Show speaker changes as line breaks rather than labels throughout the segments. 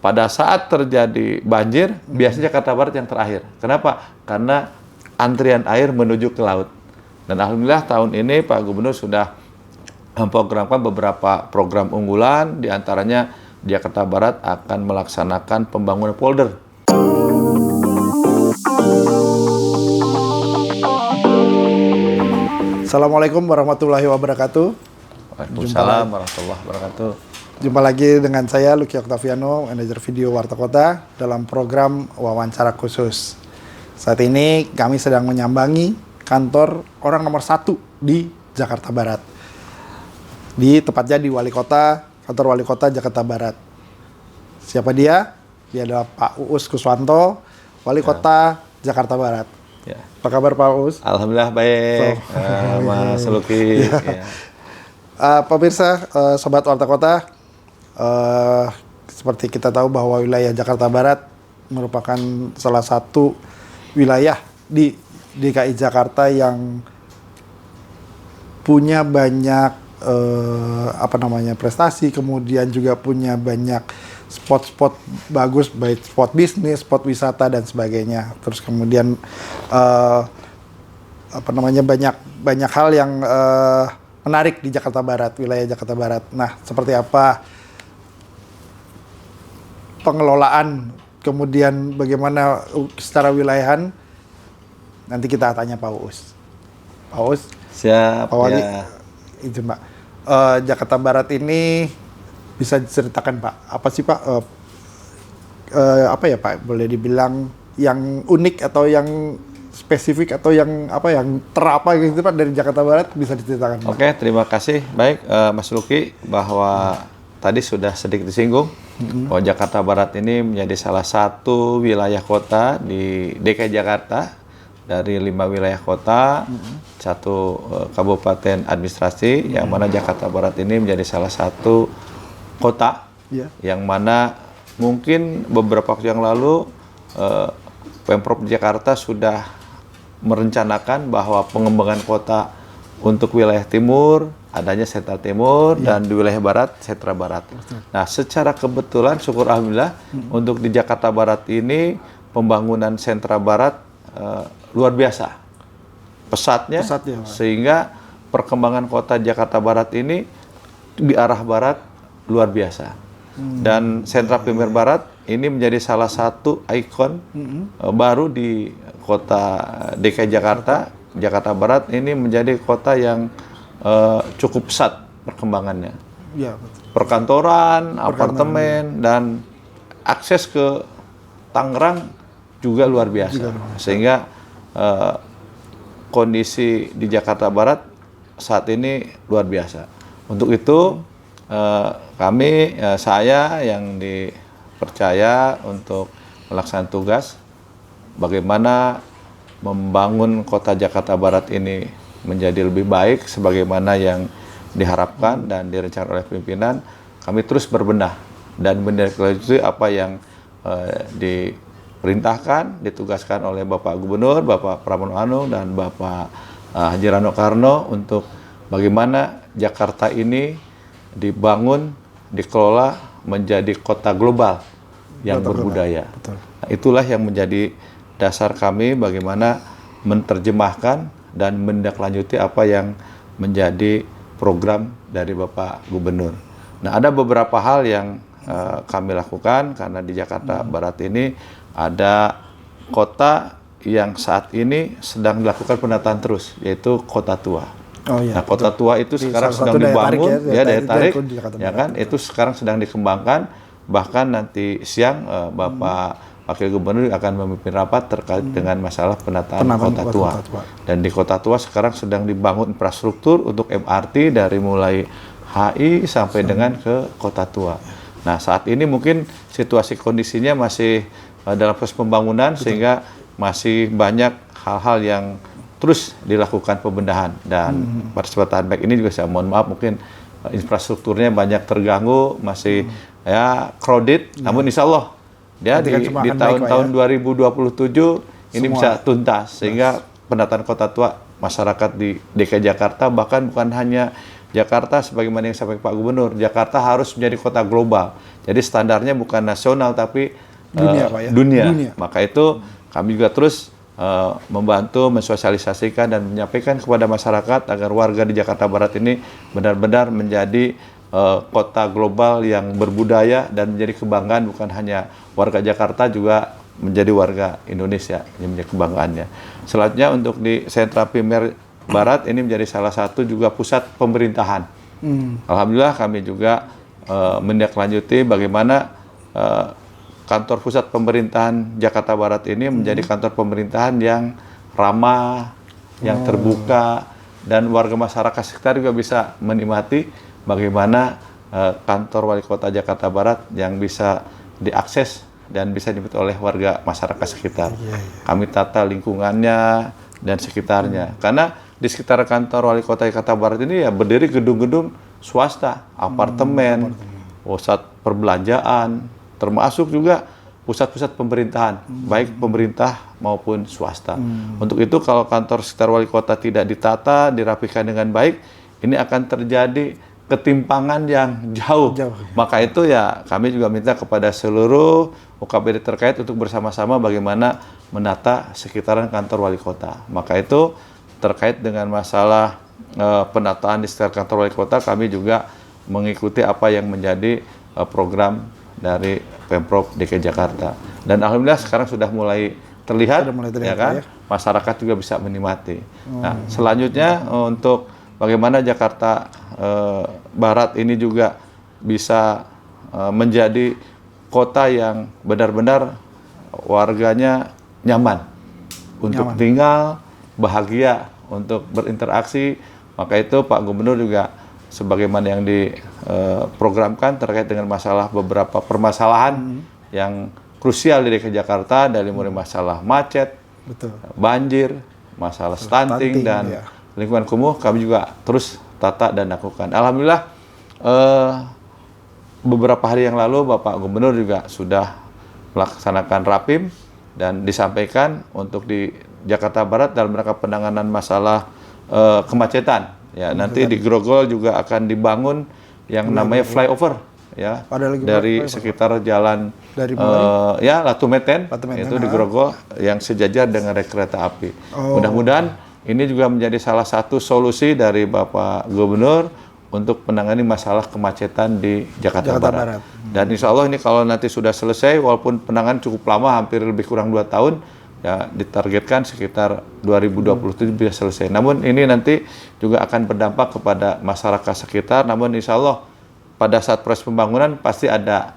pada saat terjadi banjir, biasanya Jakarta Barat yang terakhir. Kenapa? Karena antrian air menuju ke laut. Dan alhamdulillah tahun ini Pak Gubernur sudah memprogramkan beberapa program unggulan, diantaranya Jakarta Barat akan melaksanakan pembangunan polder.
Assalamualaikum warahmatullahi wabarakatuh.
Waalaikumsalam warahmatullahi wabarakatuh.
Jumpa lagi dengan saya Lucky Octaviano, manajer video Warta Kota dalam program wawancara khusus. Saat ini kami sedang menyambangi kantor orang nomor 1 di Jakarta Barat. Di tepatnya di Wali Kota, kantor Wali Kota Jakarta Barat. Siapa dia? Dia adalah Pak Uus Kuswanto, Wali Kota Jakarta Barat.
Ya.
Apa kabar Pak Uus?
Alhamdulillah baik, Mas Lucky.
Pemirsa, Sobat Warta Kota, seperti kita tahu bahwa wilayah Jakarta Barat merupakan salah satu wilayah di DKI Jakarta yang punya banyak prestasi, kemudian juga punya banyak spot-spot bagus, baik spot bisnis, spot wisata dan sebagainya. Terus kemudian banyak hal yang menarik di Jakarta Barat, wilayah Jakarta Barat. Nah, seperti apa pengelolaan, kemudian bagaimana secara wilayahan, nanti kita tanya Pak Uus. Pak Uus?
Siap,
Pak Wali,
ya.
Izin Pak. Jakarta Barat ini bisa diceritakan Pak, apa sih Pak, Pak, boleh dibilang yang unik atau yang spesifik atau yang terapa gitu Pak dari Jakarta Barat, bisa diceritakan Pak?
Oke, terima kasih. Baik, Mas Lucky, bahwa tadi sudah sedikit disinggung bahwa Jakarta Barat ini menjadi salah satu wilayah kota di DKI Jakarta dari 5 wilayah kota, 1 kabupaten administrasi, yang mana Jakarta Barat ini menjadi salah satu kota yang mana mungkin beberapa waktu yang lalu Pemprov Jakarta sudah merencanakan bahwa pengembangan kota untuk wilayah timur adanya sentra timur dan di wilayah barat sentra barat. Nah, secara kebetulan syukur alhamdulillah untuk di Jakarta Barat ini pembangunan sentra barat luar biasa pesatnya, sehingga perkembangan kota Jakarta Barat ini di arah barat luar biasa. Dan sentra primer barat ini menjadi salah satu ikon baru di kota DKI Jakarta. Jakarta Barat ini menjadi kota yang cukup pesat perkembangannya.
Ya, betul.
Perkantoran, apartemen, dan akses ke Tangerang juga luar biasa. Sehingga kondisi di Jakarta Barat saat ini luar biasa. Untuk itu saya yang dipercaya untuk melaksanakan tugas bagaimana membangun kota Jakarta Barat ini menjadi lebih baik sebagaimana yang diharapkan dan direncanakan oleh pimpinan. Kami terus berbenah dan menindaklanjuti apa yang diperintahkan, ditugaskan oleh Bapak Gubernur, Bapak Pramono Anung, dan Bapak Haji Rano Karno untuk bagaimana Jakarta ini dibangun, dikelola menjadi kota global yang berbudaya.
Betul.
Nah, itulah yang menjadi dasar kami bagaimana menerjemahkan dan menindaklanjuti apa yang menjadi program dari Bapak Gubernur. Nah, ada beberapa hal yang kami lakukan karena di Jakarta Barat ini ada kota yang saat ini sedang dilakukan penataan terus, yaitu Kota Tua.
Oh, iya,
nah, Kota Tua itu sekarang sedang dibangun, daya tarik, ya kan? Itu sekarang sedang dikembangkan. Bahkan nanti siang Bapak Wakil Gubernur akan memimpin rapat terkait dengan masalah penataan Kota Tua. Dan di Kota Tua sekarang sedang dibangun infrastruktur untuk MRT dari mulai HI sampai dengan ke Kota Tua. Nah, saat ini mungkin situasi kondisinya masih dalam proses pembangunan, sehingga masih banyak hal-hal yang terus dilakukan pembenahan. Dan pada kesempatan baik ini juga saya mohon maaf, mungkin infrastrukturnya banyak terganggu, masih crowded, namun insya Allah dia di tahun 2027 ini bisa tuntas, sehingga penataan Kota Tua masyarakat di DKI Jakarta, bahkan bukan hanya Jakarta sebagaimana yang disampaikan Pak Gubernur, Jakarta harus menjadi kota global. Jadi standarnya bukan nasional tapi
Dunia, Pak, ya?
dunia.
Dunia.
Maka itu kami juga terus membantu mensosialisasikan dan menyampaikan kepada masyarakat agar warga di Jakarta Barat ini benar-benar menjadi kota global yang berbudaya dan menjadi kebanggaan bukan hanya warga Jakarta, juga menjadi warga Indonesia yang menjadi kebanggaannya. Selanjutnya untuk di Sentra Primer Barat ini menjadi salah satu juga pusat pemerintahan. Alhamdulillah kami juga menindaklanjuti bagaimana kantor pusat pemerintahan Jakarta Barat ini menjadi kantor pemerintahan yang ramah, yang terbuka, dan warga masyarakat sekitar juga bisa menikmati bagaimana kantor Wali Kota Jakarta Barat yang bisa diakses dan bisa dinikmati oleh warga masyarakat sekitar. Kami tata lingkungannya dan sekitarnya. Karena di sekitar kantor Wali Kota Jakarta Barat ini ya berdiri gedung-gedung swasta, apartemen, pusat perbelanjaan, termasuk juga pusat-pusat pemerintahan, baik pemerintah maupun swasta. Untuk itu kalau kantor sekitar Wali Kota tidak ditata, dirapikan dengan baik, ini akan terjadi ketimpangan yang jauh. Maka itu ya kami juga minta kepada seluruh UKBD terkait untuk bersama-sama bagaimana menata sekitaran kantor Wali Kota. Maka itu terkait dengan masalah penataan di sekitar kantor Wali Kota, kami juga mengikuti apa yang menjadi program dari Pemprov DKI Jakarta. Dan alhamdulillah sekarang sudah mulai terlihat, ya kan? Masyarakat juga bisa menikmati. Nah, selanjutnya untuk bagaimana Jakarta Barat ini juga bisa menjadi kota yang benar-benar warganya nyaman untuk tinggal, bahagia untuk berinteraksi. Maka itu Pak Gubernur juga sebagaimana yang diprogramkan terkait dengan masalah beberapa permasalahan yang krusial di DKI Jakarta, dari mulai masalah macet, banjir, masalah stunting dan lingkungan kumuh, kami juga terus tata dan lakukan. Alhamdulillah beberapa hari yang lalu Bapak Gubernur juga sudah melaksanakan Rapim dan disampaikan untuk di Jakarta Barat dalam rangka penanganan masalah kemacetan. Ya, nanti di Grogol juga akan dibangun yang namanya flyover, ya, dari sekitar jalan ya Latu Meten itu di Grogol yang sejajar dengan rel kereta api. Mudah-mudahan ini juga menjadi salah satu solusi dari Bapak Gubernur untuk menangani masalah kemacetan di Jakarta Barat. Dan insya Allah ini kalau nanti sudah selesai, walaupun penanganan cukup lama, hampir lebih kurang 2 tahun, ya ditargetkan sekitar 2027 bisa selesai. Namun ini nanti juga akan berdampak kepada masyarakat sekitar. Namun insya Allah pada saat proses pembangunan pasti ada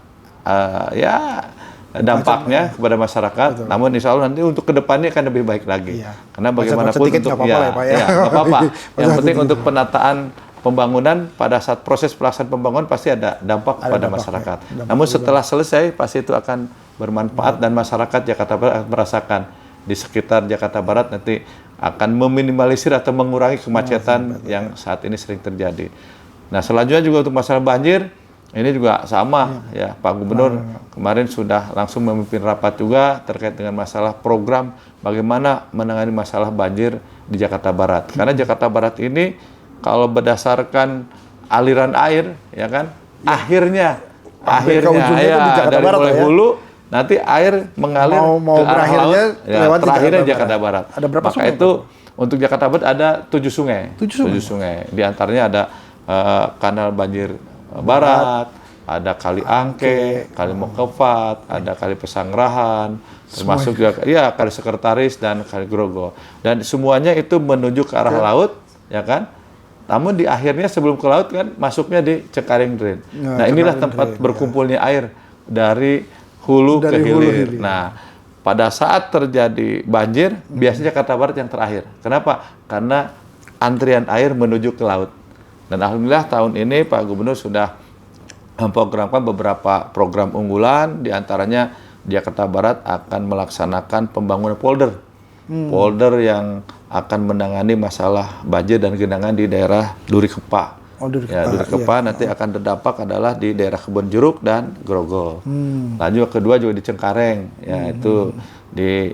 ya dampaknya kepada masyarakat. Namun insya Allah nanti untuk kedepannya akan lebih baik lagi. Karena bagaimanapun untuk nggak apa-apa. Yang penting untuk penataan pembangunan pada saat proses pelaksanaan pembangunan pasti ada dampak kepada masyarakat. Namun setelah selesai pasti itu akan bermanfaat dan masyarakat Jakarta Barat akan merasakan di sekitar Jakarta Barat nanti akan meminimalisir atau mengurangi kemacetan yang saat ini sering terjadi. Nah, selanjutnya juga untuk masalah banjir ini juga sama ya, Pak Gubernur kemarin sudah langsung memimpin rapat juga terkait dengan masalah program bagaimana menangani masalah banjir di Jakarta Barat. Karena Jakarta Barat ini kalau berdasarkan aliran air, ya kan, akhirnya ya, dari mulai hulu nanti air mengalir ke arah laut, ya, terakhirnya Jakarta Barat.
Ada berapa
Maka
sungai
itu untuk Jakarta Barat ada 7 sungai. 7 sungai. Di antaranya ada Kanal Banjir Barat, ada Kali Angke, Kali Mokefat, ada Kali Pesanggerahan, termasuk juga ya Kali Sekretaris dan Kali Grogol. Dan semuanya itu menuju ke arah laut, ya kan? Namun di akhirnya sebelum ke laut kan masuknya di Cengkareng Drain. Nah, inilah tempat berkumpulnya air dari hulu ke hilir. Nah, pada saat terjadi banjir, biasanya Jakarta Barat yang terakhir. Kenapa? Karena antrian air menuju ke laut. Dan alhamdulillah tahun ini Pak Gubernur sudah memprogramkan beberapa program unggulan, diantaranya Jakarta Barat akan melaksanakan pembangunan polder. Polder yang akan menangani masalah banjir dan genangan di daerah Duri Kepa. Duri Kepa nanti akan terdampak adalah di daerah Kebon Jeruk dan Grogol. Lanjut kedua juga di Cengkareng, ya itu di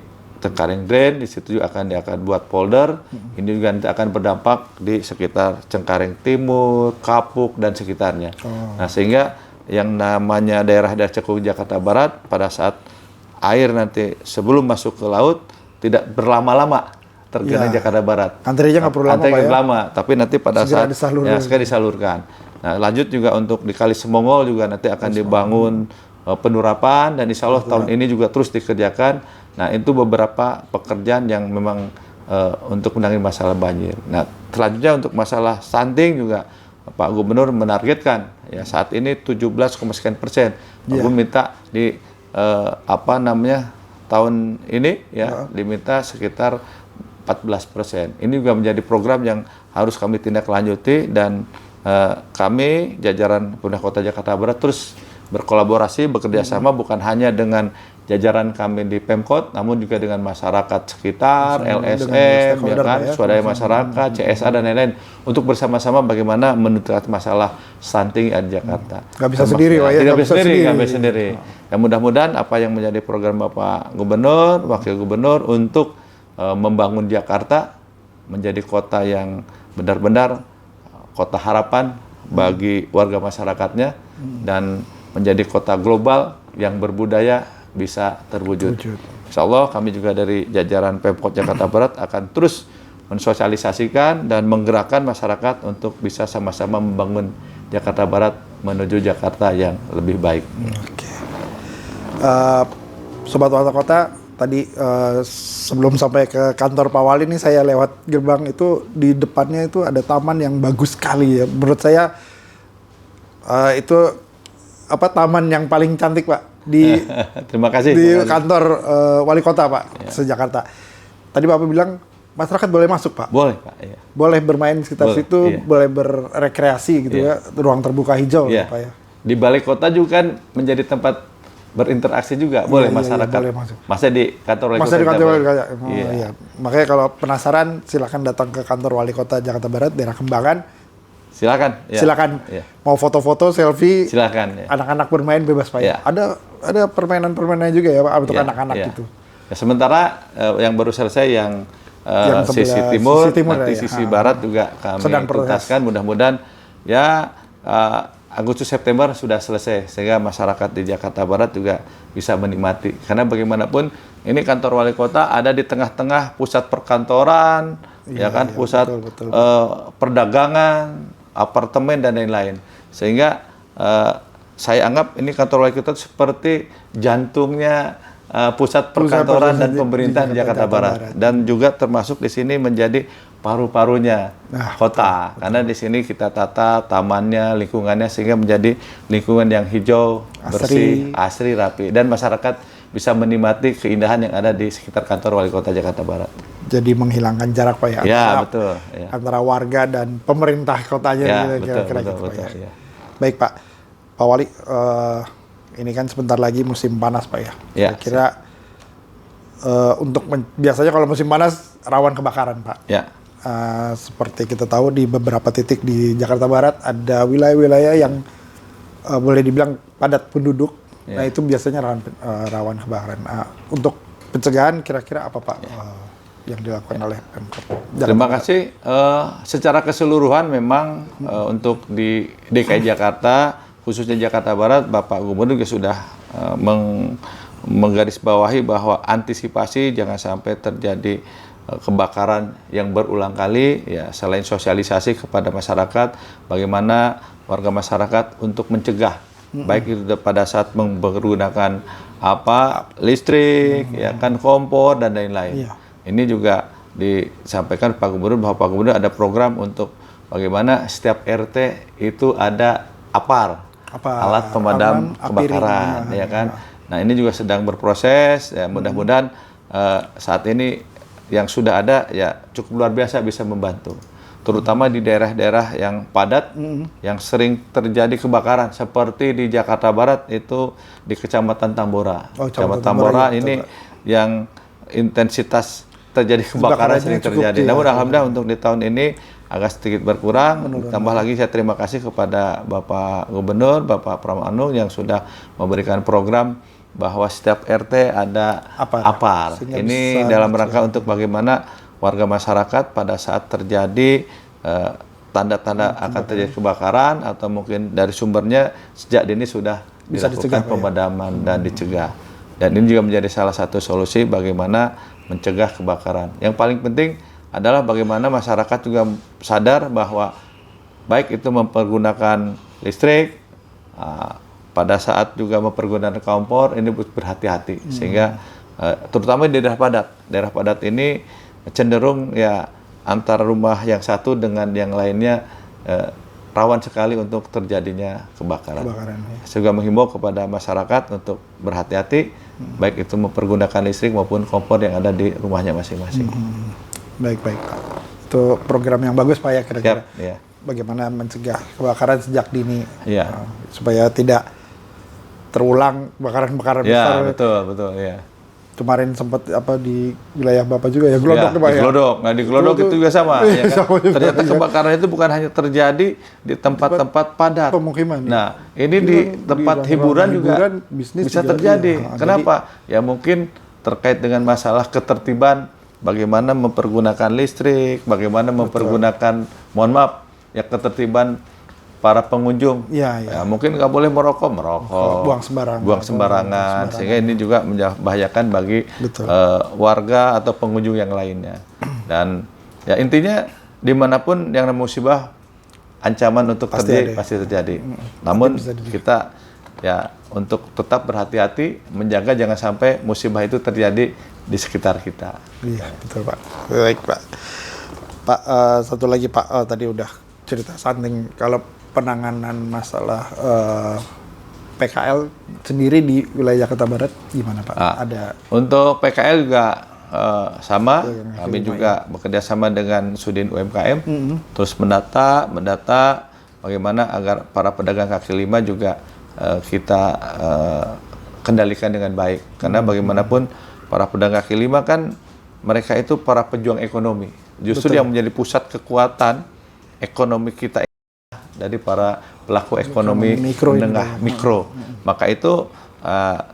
Cengkareng Drain, di situ juga akan buat polder. Ini juga nanti akan berdampak di sekitar Cengkareng Timur, Kapuk dan sekitarnya. Nah, sehingga yang namanya daerah-daerah Cekung Jakarta Barat pada saat air nanti sebelum masuk ke laut tidak berlama-lama tergenang Jakarta Barat.
Antrinya nggak perlu lama, Pak, ya?
lama, tapi nanti pada
segera
saat segera disalurkan. Nah, lanjut juga untuk di Kali Semongol juga nanti akan dibangun penurapan, dan insya Allah tahun ini juga terus dikerjakan. Nah, itu beberapa pekerjaan yang memang untuk menangani masalah banjir. Nah, selanjutnya untuk masalah stunting juga Pak Gubernur menargetkan ya saat ini 17,sekian %. Pak Gubernur minta di tahun ini ya diminta sekitar 14%. Ini juga menjadi program yang harus kami tindak lanjuti, dan kami jajaran Pemerintah Kota Jakarta Barat terus berkolaborasi, bekerja sama bukan hanya dengan jajaran kami di Pemkot, namun juga dengan masyarakat sekitar, LSM, ya kan, swadaya masyarakat, CSA dan lain-lain, untuk bersama-sama bagaimana menuntaskan masalah stunting di Jakarta.
Nggak bisa sendiri, Pak, ya?
Tidak bisa sendiri. Ya, mudah-mudahan apa yang menjadi program Bapak Gubernur, Wakil Gubernur untuk membangun Jakarta menjadi kota yang benar-benar kota harapan bagi warga masyarakatnya, dan menjadi kota global yang berbudaya bisa terwujud. Insya Allah kami juga dari jajaran Pemkot Jakarta Barat akan terus mensosialisasikan dan menggerakkan masyarakat untuk bisa sama-sama membangun Jakarta Barat menuju Jakarta yang lebih baik.
Oke. Sobat Warta Kota, tadi sebelum sampai ke kantor Pak Wali ini saya lewat gerbang itu, di depannya itu ada taman yang bagus sekali ya. Menurut saya itu taman yang paling cantik, Pak, di
terima kasih
di kantor Wali Kota, Pak, se-Jakarta. Tadi Bapak bilang masyarakat boleh masuk, Pak.
Boleh, Pak. Ya.
Boleh bermain sekitar situ, boleh berrekreasi gitu ya, ruang terbuka hijau, Pak ya.
Di balai kota juga kan menjadi tempat berinteraksi juga, boleh masyarakat.
Boleh masuk.
Masa di kantor Wali Kota.
Masa di kantor Wali Kota. Iya. Makanya kalau penasaran silakan datang ke kantor Wali Kota Jakarta Barat, daerah Kembangan.
Silakan. Ya.
Silakan.
Ya.
Mau foto-foto, selfie.
Silakan. Ya.
Anak-anak bermain bebas, Pak. Ya. Ada permainan-permainannya juga ya, Pak, untuk anak-anak gitu.
Ya, sementara yang baru selesai yang sisi timur, nanti sisi barat juga kami tuntaskan. Mudah-mudahan ya Agustus September sudah selesai, sehingga masyarakat di Jakarta Barat juga bisa menikmati. Karena bagaimanapun ini kantor Wali Kota ada di tengah-tengah pusat perkantoran, pusat perdagangan, apartemen dan lain-lain. Sehingga saya anggap ini kantor Wali Kota seperti jantungnya pusat perkantoran dan pemerintahan di Jakarta Barat. Dan juga termasuk di sini menjadi paru-parunya kota. Karena di sini kita tata tamannya, lingkungannya, sehingga menjadi lingkungan yang hijau, bersih, asri, rapi. Dan masyarakat bisa menikmati keindahan yang ada di sekitar kantor Wali Kota Jakarta Barat.
Jadi menghilangkan jarak, Pak, ya?
Ya, betul. Ya.
Antara warga dan pemerintah kotanya.
Kira-kira
gitu,
betul,
Pak, ya.
Ya.
Baik, Pak. Pak Wali, ini kan sebentar lagi musim panas, Pak, ya? Kira-kira biasanya kalau musim panas rawan kebakaran, Pak.
Ya.
Seperti kita tahu di beberapa titik di Jakarta Barat ada wilayah-wilayah yang boleh dibilang padat penduduk. Nah, itu biasanya rawan kebakaran. Untuk pencegahan kira-kira apa, Pak, yang dilakukan oleh Pemkot?
Terima kasih. Secara keseluruhan memang untuk di DKI Jakarta, khususnya Jakarta Barat, Bapak Gubernur juga sudah menggarisbawahi bahwa antisipasi jangan sampai terjadi kebakaran yang berulang kali. Ya, selain sosialisasi kepada masyarakat, bagaimana warga masyarakat untuk mencegah, baik itu pada saat menggunakan listrik, kompor dan lain-lain. Ini juga disampaikan Pak Gubernur bahwa Pak Gubernur ada program untuk bagaimana setiap RT itu ada alat pemadam kebakaran, ya kan. Nah, ini juga sedang berproses. Ya, mudah-mudahan saat ini yang sudah ada ya cukup luar biasa bisa membantu, terutama di daerah-daerah yang padat, yang sering terjadi kebakaran, seperti di Jakarta Barat itu di Kecamatan Tambora. Kecamatan Tambora ini yang intensitas terjadi kebakaran sering terjadi. Namun alhamdulillah untuk di tahun ini agak sedikit berkurang. Tambah lagi saya terima kasih kepada Bapak Gubernur, Bapak Pramono Anung yang sudah memberikan program bahwa setiap RT ada APAR.
Sehingga
Ini
bisa
dalam rangka untuk bagaimana warga masyarakat pada saat terjadi tanda-tanda akan terjadi kebakaran atau mungkin dari sumbernya sejak dini sudah
Bisa
dilakukan
dicegah, Pak, ya?
pemadaman dan dicegah. Dan ini juga menjadi salah satu solusi bagaimana mencegah kebakaran. Yang paling penting adalah bagaimana masyarakat juga sadar bahwa baik itu mempergunakan listrik, pada saat juga mempergunakan kompor, ini berhati-hati. Sehingga terutama di daerah padat ini cenderung ya antara rumah yang satu dengan yang lainnya rawan sekali untuk terjadinya kebakaran.
Ya.
Saya juga menghimbau kepada masyarakat untuk berhati-hati, baik itu mempergunakan listrik maupun kompor yang ada di rumahnya masing-masing.
Baik Pak. Itu program yang bagus Pak ya kira-kira.
Ya.
Bagaimana mencegah kebakaran sejak dini,
Ya.
Supaya tidak terulang kebakaran-kebakaran besar.
Ya, betul, ya.
Kemarin sempat di wilayah Bapak juga ya, Glodok
ya,
Pak ya.
Nah, di Glodok itu juga sama.
Iya,
Ya kan?
sama juga,
Ternyata
iya.
kebakaran itu bukan hanya terjadi di tempat-tempat padat.
Pemukiman.
Nah, ini di tempat hiburan juga
bisnis
bisa
juga
terjadi.
iya.
Kenapa? Ya mungkin terkait dengan masalah ketertiban, bagaimana mempergunakan listrik, bagaimana mempergunakan, mohon maaf, ya ketertiban para pengunjung.
Iya.
Ya, mungkin nggak boleh merokok, buang sembarangan, sehingga ini juga membahayakan bagi warga atau pengunjung yang lainnya. Dan ya intinya dimanapun yang namanya musibah, ancaman untuk terjadi pasti terjadi. Namun kita ya untuk tetap berhati-hati, menjaga jangan sampai musibah itu terjadi di sekitar kita.
Iya, betul Pak. Baik Pak. Pak, satu lagi Pak, tadi udah cerita something kalau penanganan masalah PKL sendiri di wilayah Jakarta Barat gimana Pak? Ada
untuk PKL juga sama, kami juga bekerja sama dengan Sudin UMKM, terus mendata bagaimana agar para pedagang kaki lima juga kita kendalikan dengan baik, karena bagaimanapun para pedagang kaki lima kan mereka itu para pejuang ekonomi, justru yang menjadi pusat kekuatan ekonomi kita dari para pelaku ekonomi menengah mikro. Maka itu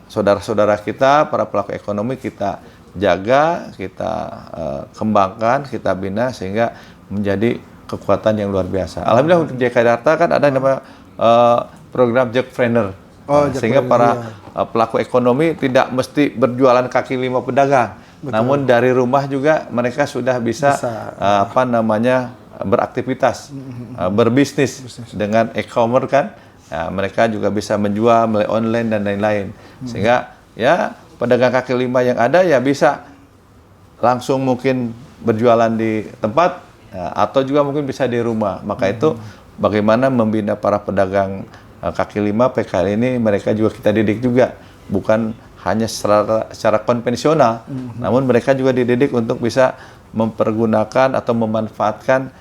saudara-saudara kita, para pelaku ekonomi kita jaga, kita kembangkan, kita bina sehingga menjadi kekuatan yang luar biasa. Alhamdulillah untuk Jakarta kan ada yang namanya program Jackpreneur. Sehingga para pelaku ekonomi tidak mesti berjualan kaki lima pedagang. Namun dari rumah juga mereka sudah bisa beraktivitas, berbisnis dengan e-commerce kan, ya, mereka juga bisa menjual melalui online dan lain-lain, sehingga ya pedagang kaki lima yang ada ya bisa langsung mungkin berjualan di tempat ya, atau juga mungkin bisa di rumah. Maka itu bagaimana membina para pedagang kaki lima PKL ini, mereka juga kita didik juga, bukan hanya secara konvensional, namun mereka juga dididik untuk bisa mempergunakan atau memanfaatkan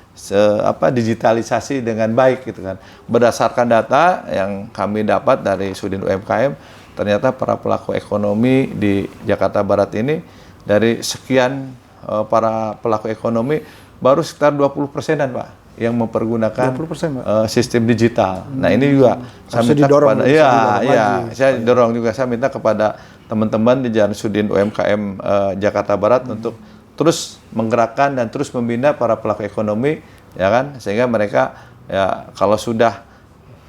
digitalisasi dengan baik gitu kan. Berdasarkan data yang kami dapat dari Sudin UMKM, ternyata para pelaku ekonomi di Jakarta Barat ini dari sekian para pelaku ekonomi baru sekitar 20%-an Pak yang mempergunakan
20%,
sistem digital. Nah, ini juga saya minta
didorong,
kepada saya dorong juga, saya minta kepada teman-teman di Jalan Sudin UMKM Jakarta Barat untuk terus menggerakkan dan terus membina para pelaku ekonomi, ya kan, sehingga mereka ya kalau sudah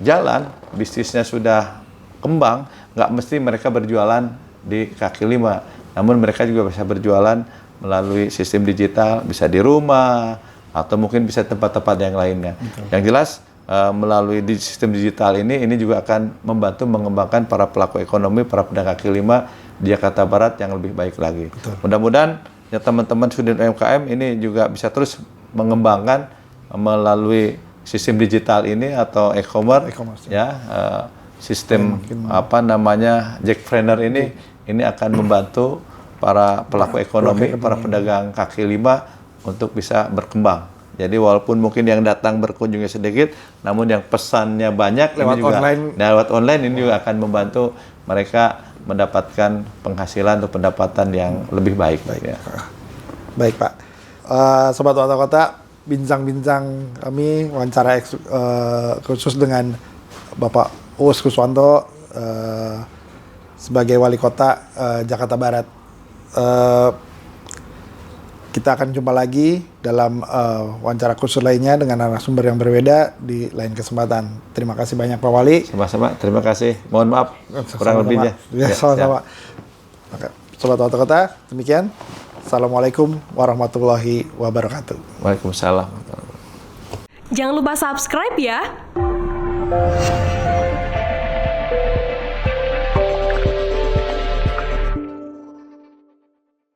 jalan, bisnisnya sudah kembang, nggak mesti mereka berjualan di kaki lima, namun mereka juga bisa berjualan melalui sistem digital, bisa di rumah atau mungkin bisa tempat-tempat yang lainnya. Yang jelas melalui sistem digital ini juga akan membantu mengembangkan para pelaku ekonomi, para pedagang kaki lima di Jakarta Barat yang lebih baik lagi. Mudah-mudahan ya teman-teman Sudin UMKM ini juga bisa terus mengembangkan melalui sistem digital ini atau e-commerce ya, sistem Jackpreneur ini akan membantu para pelaku ekonomi, para pedagang kaki lima untuk bisa berkembang. Jadi walaupun mungkin yang datang berkunjungnya sedikit, namun yang pesannya banyak lewat online ini juga akan membantu mereka mendapatkan penghasilan atau pendapatan yang lebih baik. Ya.
Baik Pak, Sobat Warta Kota, bincang-bincang kami wawancara khusus dengan Bapak Uus Kuswanto, sebagai wali kota Jakarta Barat. Kita akan jumpa lagi dalam wawancara khusus lainnya dengan narasumber yang berbeda di lain kesempatan. Terima kasih banyak Pak Wali.
Sama-sama, terima kasih. Mohon maaf kurang lebihnya.
Ya, sama-sama. Oke, Sobat Warta Kota, demikian. Assalamualaikum warahmatullahi wabarakatuh.
Waalaikumsalam.
Jangan lupa subscribe ya.